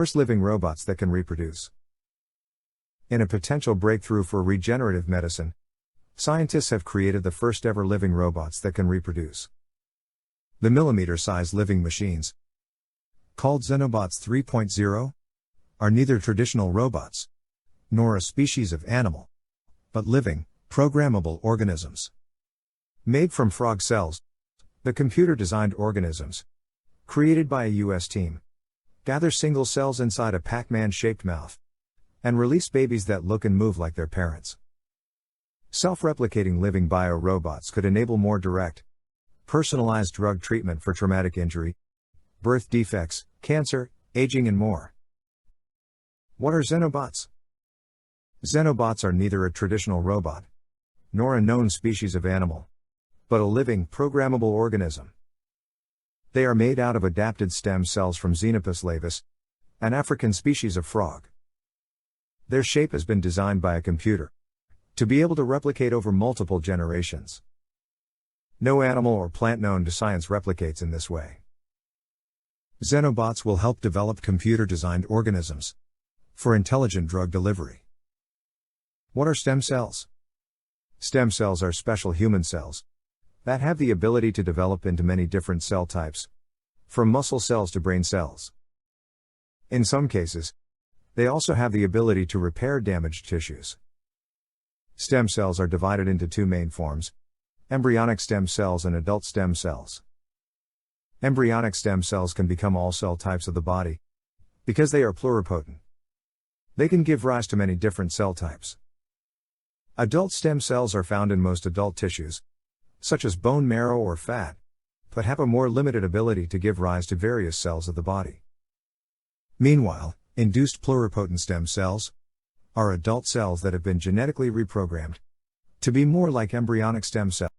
First living robots that can reproduce. In a potential breakthrough for regenerative medicine, scientists have created the first ever living robots that can reproduce. The millimetre-sized living machines, called Xenobots 3.0, are neither traditional robots, nor a species of animal, but living, programmable organisms. Made from frog cells, the computer-designed organisms, created by a US team, gather single cells inside a Pac-Man-shaped mouth, and release babies that look and move like their parents. Self-replicating living bio-robots could enable more direct, personalized drug treatment for traumatic injury, birth defects, cancer, aging and more. What are Xenobots? Xenobots are neither a traditional robot, nor a known species of animal, but a living, programmable organism. They are made out of adapted stem cells from Xenopus laevis, an African species of frog. Their shape has been designed by a computer to be able to replicate over multiple generations. No animal or plant known to science replicates in this way. Xenobots will help develop computer-designed organisms for intelligent drug delivery. What are stem cells? Stem cells are special human cells that have the ability to develop into many different cell types, from muscle cells to brain cells. In some cases, they also have the ability to repair damaged tissues. Stem cells are divided into two main forms: embryonic stem cells and adult stem cells. Embryonic stem cells can become all cell types of the body because they are pluripotent. They can give rise to many different cell types. Adult stem cells are found in most adult tissues, such as bone marrow or fat, but have a more limited ability to give rise to various cells of the body. Meanwhile, induced pluripotent stem cells are adult cells that have been genetically reprogrammed to be more like embryonic stem cells.